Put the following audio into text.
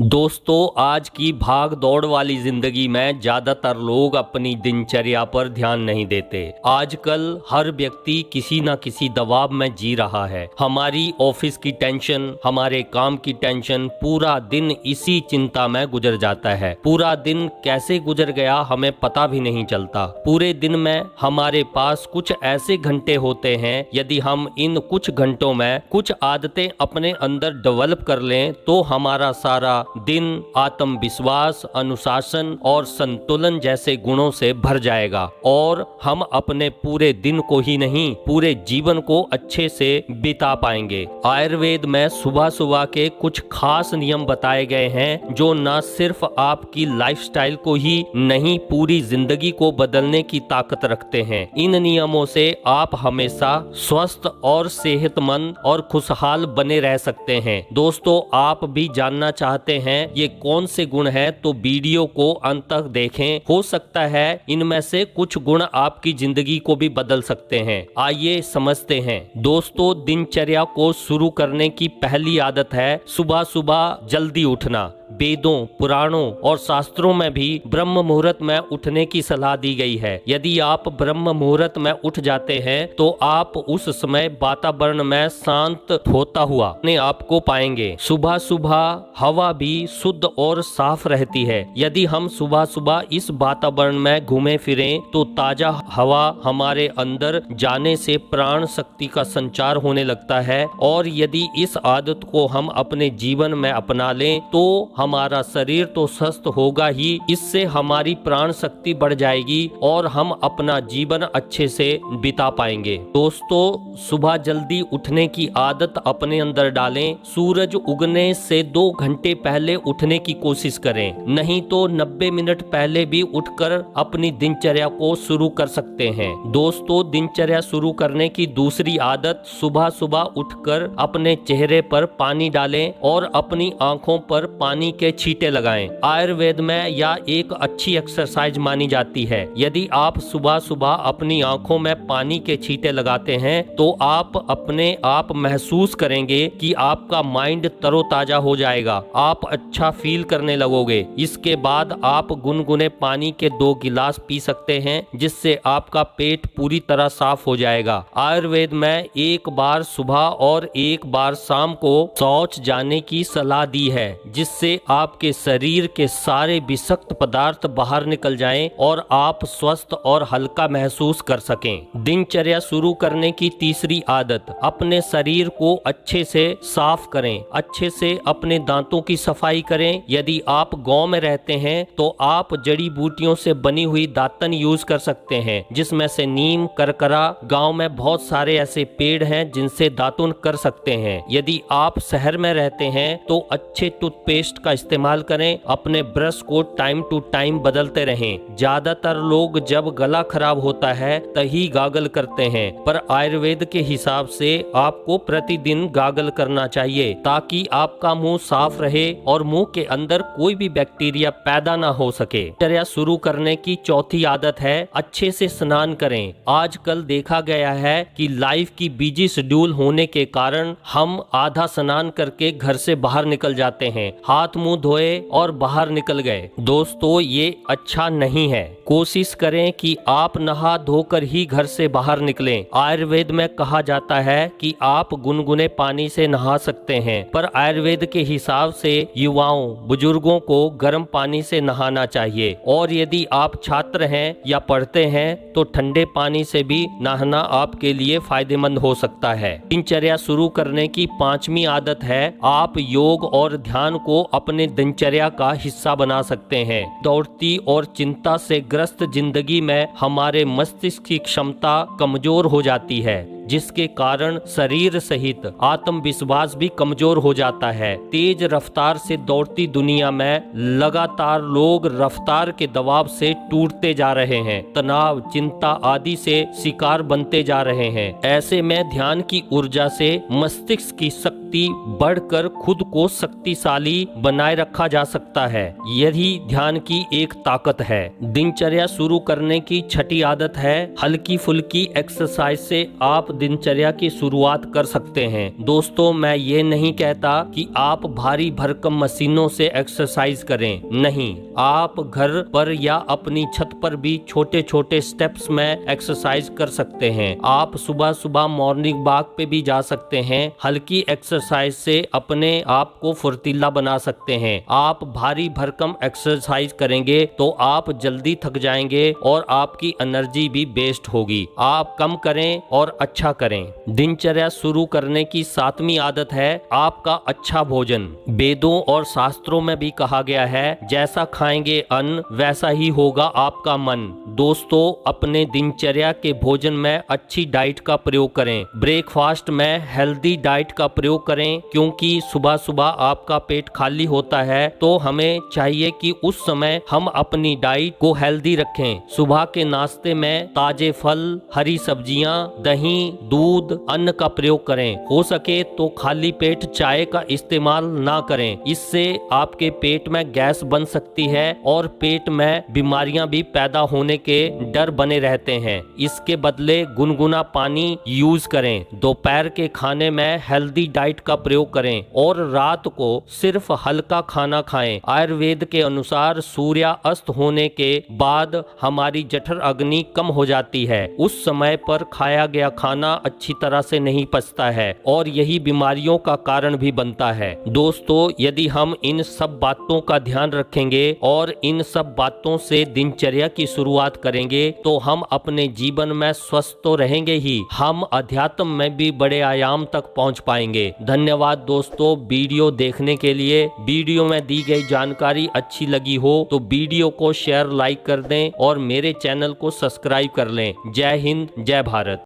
दोस्तों, आज की भाग दौड़ वाली जिंदगी में ज्यादातर लोग अपनी दिनचर्या पर ध्यान नहीं देते। आजकल हर व्यक्ति किसी न किसी दबाव में जी रहा है। हमारी ऑफिस की टेंशन, हमारे काम की टेंशन, पूरा दिन इसी चिंता में गुजर जाता है। पूरा दिन कैसे गुजर गया हमें पता भी नहीं चलता। पूरे दिन में हमारे पास कुछ ऐसे घंटे होते हैं, यदि हम इन कुछ घंटों में कुछ आदतें अपने अंदर डेवलप कर लें तो हमारा सारा दिन आत्मविश्वास, अनुशासन और संतुलन जैसे गुणों से भर जाएगा और हम अपने पूरे दिन को ही नहीं, पूरे जीवन को अच्छे से बिता पाएंगे। आयुर्वेद में सुबह सुबह के कुछ खास नियम बताए गए हैं जो न सिर्फ आपकी लाइफस्टाइल को ही नहीं, पूरी जिंदगी को बदलने की ताकत रखते हैं। इन नियमों से आप हमेशा स्वस्थ और सेहतमंद और खुशहाल बने रह सकते हैं। दोस्तों, आप भी जानना चाहते हैं ये कौन से गुण हैं तो वीडियो को अंत तक देखें। हो सकता है इनमें से कुछ गुण आपकी जिंदगी को भी बदल सकते हैं। आइए समझते हैं। दोस्तों, दिनचर्या को शुरू करने की पहली आदत है सुबह सुबह जल्दी उठना। वेदों, पुराणों और शास्त्रों में भी ब्रह्म मुहूर्त में उठने की सलाह दी गई है। यदि आप ब्रह्म मुहूर्त में उठ जाते हैं तो आप उस समय वातावरण में शांत होता हुआ अपने आप को पाएंगे। सुबह सुबह हवा भी शुद्ध और साफ रहती है। यदि हम सुबह सुबह इस वातावरण में घूमे फिरें तो ताजा हवा हमारे अंदर जाने से प्राण शक्ति का संचार होने लगता है और यदि इस आदत को हम अपने जीवन में अपना लें तो हमारा शरीर तो स्वस्थ होगा ही, इससे हमारी प्राण शक्ति बढ़ जाएगी और हम अपना जीवन अच्छे से बिता पाएंगे। दोस्तों, सुबह जल्दी उठने की आदत अपने अंदर डालें। सूरज उगने से 2 घंटे पहले उठने की कोशिश करें, नहीं तो 90 मिनट पहले भी उठकर अपनी दिनचर्या को शुरू कर सकते हैं। दोस्तों, दिनचर्या शुरू करने की दूसरी आदत सुबह सुबह उठकर अपने चेहरे पर पानी डालें और अपनी आंखों पर पानी के छींटे लगाएं। आयुर्वेद में यह एक अच्छी एक्सरसाइज मानी जाती है। यदि आप सुबह सुबह अपनी आंखों में पानी के छींटे लगाते हैं तो आप अपने आप महसूस करेंगे कि आपका माइंड तरोताजा हो जाएगा, आप अच्छा फील करने लगोगे। इसके बाद आप गुनगुने पानी के 2 गिलास पी सकते हैं, जिससे आपका पेट पूरी तरह साफ हो जाएगा। आयुर्वेद में एक बार सुबह और एक बार शाम को शौच जाने की सलाह दी है, जिससे आपके शरीर के सारे विषाक्त पदार्थ बाहर निकल जाएं और आप स्वस्थ और हल्का महसूस कर सकें। दिनचर्या शुरू करने की तीसरी आदत, अपने शरीर को अच्छे से साफ करें। अच्छे से अपने दांतों की सफाई करें। यदि आप गांव में रहते हैं तो आप जड़ी बूटियों से बनी हुई दातन यूज कर सकते हैं, जिसमें से नीम, करकरा। गांव में बहुत सारे ऐसे पेड़ हैं जिनसे दातुन कर सकते हैं। यदि आप शहर में रहते हैं तो अच्छे टूथपेस्ट का इस्तेमाल करें। अपने ब्रश को टाइम टू टाइम बदलते रहें। ज्यादातर लोग जब गला खराब होता है तभी गागल करते हैं, पर आयुर्वेद के हिसाब से आपको प्रतिदिन गागल करना चाहिए ताकि आपका मुंह साफ रहे और मुंह के अंदर कोई भी बैक्टीरिया पैदा ना हो सके। दिनचर्या शुरू करने की चौथी आदत है अच्छे से स्नान करें। आजकल देखा गया है कि लाइफ की बिजी शेड्यूल होने के कारण हम आधा स्नान करके घर से बाहर निकल जाते हैं, हाथ मुंह धोए और बाहर निकल गए। दोस्तों, ये अच्छा नहीं है। कोशिश करें कि आप नहा धोकर ही घर से बाहर निकलें। आयुर्वेद में कहा जाता है कि आप गुनगुने पानी से नहा सकते हैं, पर आयुर्वेद के हिसाब से युवाओं, बुजुर्गों को गर्म पानी से नहाना चाहिए और यदि आप छात्र हैं या पढ़ते हैं तो ठंडे पानी से भी नहाना आपके लिए फायदेमंद हो सकता है। दिनचर्या शुरू करने की 5वीं आदत है आप योग और ध्यान को अपने दिनचर्या का हिस्सा बना सकते हैं। दौड़ती और चिंता से ग्रस्त जिंदगी में हमारे मस्तिष्क की क्षमता कमजोर हो जाती है, जिसके कारण शरीर सहित आत्मविश्वास भी कमजोर हो जाता है। तेज रफ्तार से दौड़ती दुनिया में लगातार लोग रफ्तार के दबाव से टूटते जा रहे हैं, तनाव, चिंता आदि से शिकार बनते जा रहे हैं। ऐसे में ध्यान की ऊर्जा से मस्तिष्क की शक्ति शक्ति बढ़कर खुद को शक्तिशाली बनाए रखा जा सकता है। यही ध्यान की एक ताकत है। दिनचर्या शुरू करने की छठी आदत है हल्की फुल्की एक्सरसाइज से आप दिनचर्या की शुरुआत कर सकते हैं। दोस्तों, मैं ये नहीं कहता कि आप भारी भरकम मशीनों से एक्सरसाइज करें, नहीं, आप घर पर या अपनी छत पर भी छोटे छोटे स्टेप्स में एक्सरसाइज कर सकते हैं। आप सुबह सुबह मॉर्निंग वॉक पे भी जा सकते हैं। हल्की एक्सरसाइज से अपने आप को फुर्तीला बना सकते हैं। आप भारी भरकम एक्सरसाइज करेंगे तो आप जल्दी थक जाएंगे और आपकी एनर्जी भी वेस्ट होगी। आप कम करें और अच्छा करें। दिनचर्या शुरू करने की 7वीं आदत है आपका अच्छा भोजन। वेदों और शास्त्रों में भी कहा गया है, जैसा खाएंगे अन्न वैसा ही होगा आपका मन। दोस्तों, अपने दिनचर्या के भोजन में अच्छी डाइट का प्रयोग करें। ब्रेकफास्ट में हेल्दी डाइट का प्रयोग करें, क्योंकि सुबह सुबह आपका पेट खाली होता है तो हमें चाहिए कि उस समय हम अपनी डाइट को हेल्दी रखें। सुबह के नाश्ते में ताजे फल, हरी सब्जियां, दही, दूध, अन्न का प्रयोग करें। हो सके तो खाली पेट चाय का इस्तेमाल ना करें, इससे आपके पेट में गैस बन सकती है और पेट में बीमारियां भी पैदा होने के डर बने रहते हैं। इसके बदले गुनगुना पानी यूज करें। दोपहर के खाने में हेल्दी डाइट का प्रयोग करें और रात को सिर्फ हल्का खाना खाएं। आयुर्वेद के अनुसार सूर्यास्त होने के बाद हमारी जठर अग्नि कम हो जाती है। उस समय पर खाया गया खाना अच्छी तरह से नहीं पचता है और यही बीमारियों का कारण भी बनता है। दोस्तों, यदि हम इन सब बातों का ध्यान रखेंगे और इन सब बातों से दिनचर्या की शुरुआत करेंगे तो हम अपने जीवन में स्वस्थ तो रहेंगे ही, हम अध्यात्म में भी बड़े आयाम तक पहुंच पाएंगे। धन्यवाद दोस्तों वीडियो देखने के लिए। वीडियो में दी गई जानकारी अच्छी लगी हो तो वीडियो को शेयर, लाइक कर दें और मेरे चैनल को सब्सक्राइब कर लें। जय हिंद, जय भारत।